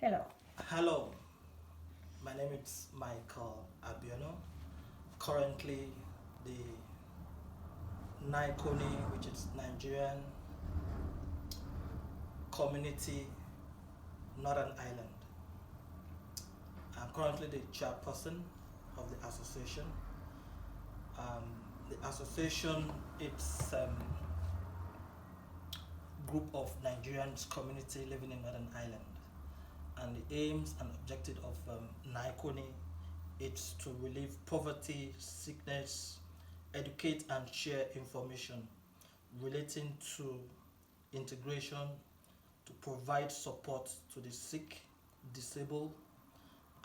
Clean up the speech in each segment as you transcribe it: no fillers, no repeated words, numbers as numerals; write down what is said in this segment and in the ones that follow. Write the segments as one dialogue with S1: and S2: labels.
S1: Hello.
S2: Hello, my name is Michael Albiona. Currently, the Nikoni, which is Nigerian Community Northern Ireland. I'm currently the chairperson of the association. Um, the association it's group of Nigerians community living in Northern Ireland, and the aims and objective of Nikoni it's to relieve poverty, sickness, educate and share information relating to integration, to provide support to the sick, disabled,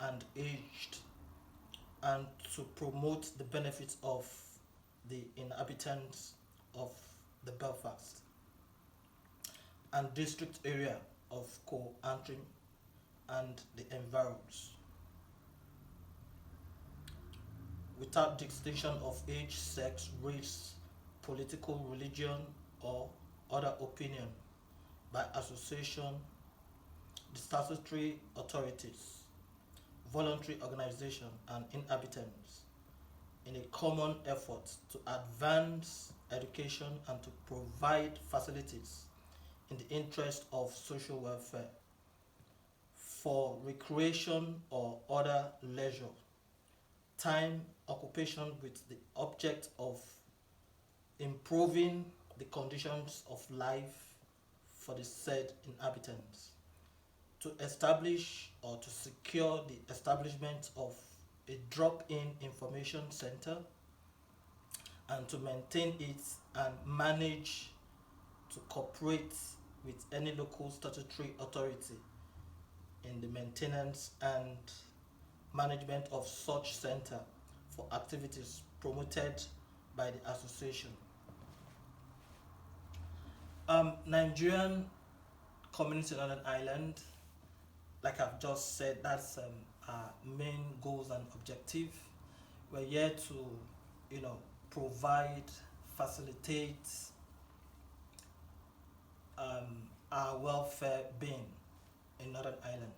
S2: and aged, and to promote the benefits of the inhabitants of the Belfast and district area of Co-Antrim and the environs, without distinction of age, sex, race, political, religion, or other opinion, by association, the statutory authorities, voluntary organization, and inhabitants in a common effort to advance education and to provide facilities in the interest of social welfare for recreation or other leisure time occupation with the object of improving the conditions of life for the said inhabitants, to establish or to secure the establishment of a drop-in information center and to maintain it and manage to cooperate with any local statutory authority in the maintenance and management of such center for activities promoted by the association. Nigerian community in Northern Ireland, like I've just said, that's our main goals and objective. We're here to, provide, facilitate our welfare being in Northern Ireland.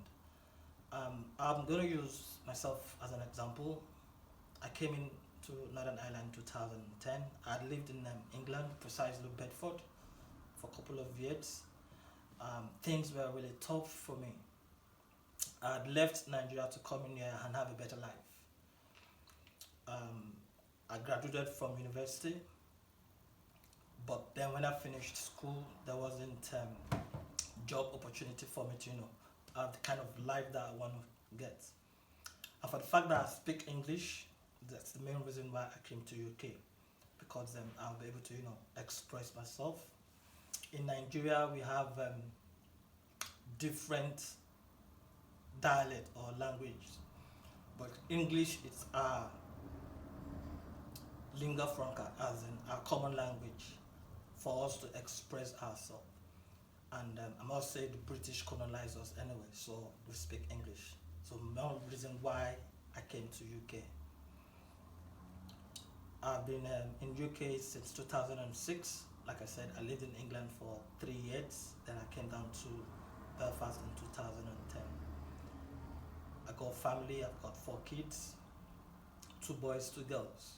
S2: I'm going to use myself as an example. I came into Northern Ireland in 2010. I lived in England, precisely Bedford, for a couple of years. Things were really tough for me. I had left Nigeria to come in here and have a better life. I graduated from university, but then when I finished school, there wasn't job opportunity for me to, have the kind of life that I want to get. And for the fact that I speak English, that's the main reason why I came to UK, because I'll be able to, express myself. In Nigeria, we have different dialect or language, but English is our lingua franca, as in our common language for us to express ourselves. And I must say the British colonized us anyway, so we speak English. So one reason why I came to UK. I've been in UK since 2006. Like I said, I lived in England for 3 years. Then I came down to Belfast in 2010. I got family. I've got 4 kids, 2 boys, 2 girls.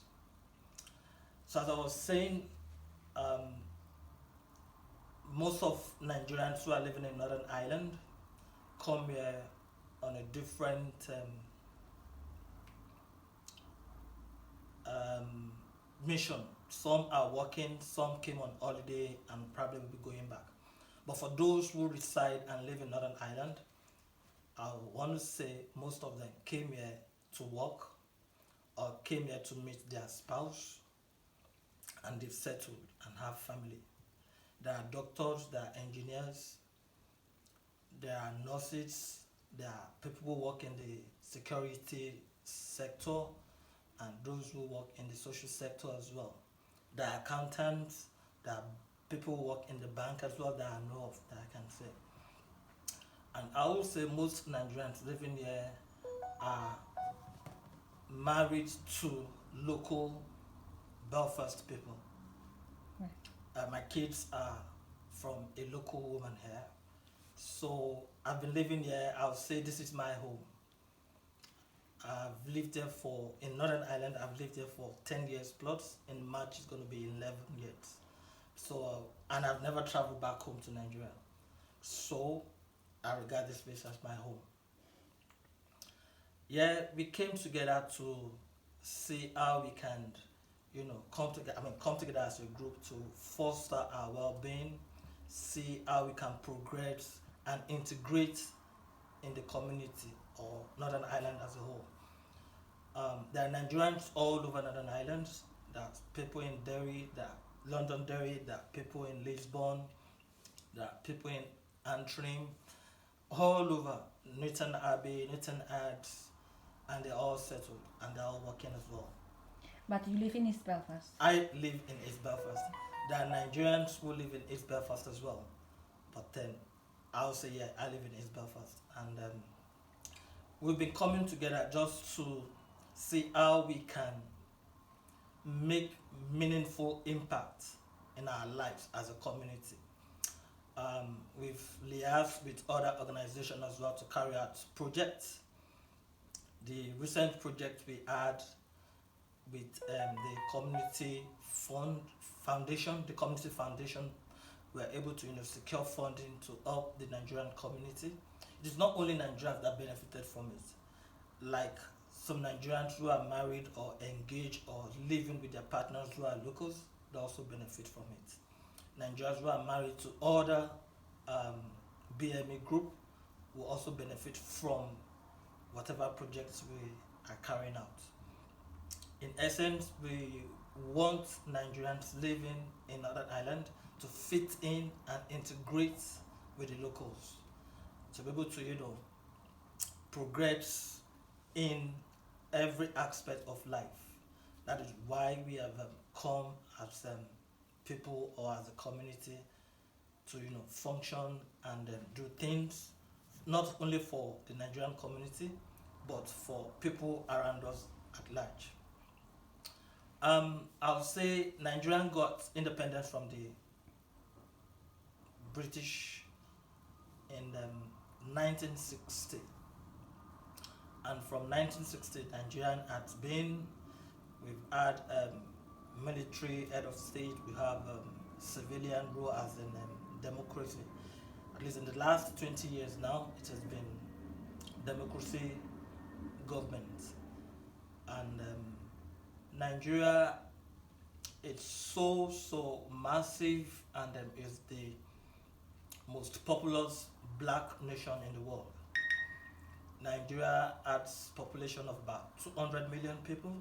S2: So as I was saying, most of Nigerians who are living in Northern Ireland come here on a different mission. Some are working, some came on holiday and probably will be going back. But for those who reside and live in Northern Ireland, I want to say most of them came here to work or came here to meet their spouse, and they've settled and have family. There are doctors, there are engineers, there are nurses, there are people who work in the security sector, and those who work in the social sector as well. There are accountants, there are people who work in the bank as well that I know of, that I can say. And I will say most Nigerians living here are married to local Belfast people.
S1: Right.
S2: My kids are from a local woman here, So I've been living here. I'll say this is my home. I've lived there for in Northern Ireland. I've lived there for 10 years plus. In March, it's going to be 11 years. So and I've never traveled back home to Nigeria. So I regard this place as my home. Yeah, we came together to see how we can, come together. Come together as a group to foster our well-being, see how we can progress and integrate in the community or Northern Ireland as a whole. There are Nigerians all over Northern Ireland. There are people in Derry, there are London Derry, there are people in Lisbon, there are people in Antrim, all over Newton Abbey, Newton Ads, and they're all settled and they're all working as well.
S1: But you live in East Belfast?
S2: I live in East Belfast. There are Nigerians who live in East Belfast as well. But then I'll say, yeah, I live in East Belfast. And we've been coming together just to see how we can make meaningful impact in our lives as a community. We've liaised with other organizations as well to carry out projects. The recent project we had with the community foundation, we were able to secure funding to help the Nigerian community. It is not only Nigerians that benefited from it, like some Nigerians who are married or engaged or living with their partners who are locals, they also benefit from it. Nigerians who are married to other BME group will also benefit from whatever projects we are carrying out. In essence, we want Nigerians living in Northern Ireland to fit in and integrate with the locals, to be able to progress in every aspect of life. That is why we have come as people or as a community to function and do things not only for the Nigerian community but for people around us at large. I'll say Nigeria got independence from the British in 1960, and from 1960 Nigeria has been, we've had military head of state, we have civilian rule as in democracy. At least in the last 20 years now, it has been democracy government. And Nigeria, it's so massive and is the most populous black nation in the world. Nigeria has population of about 200 million people,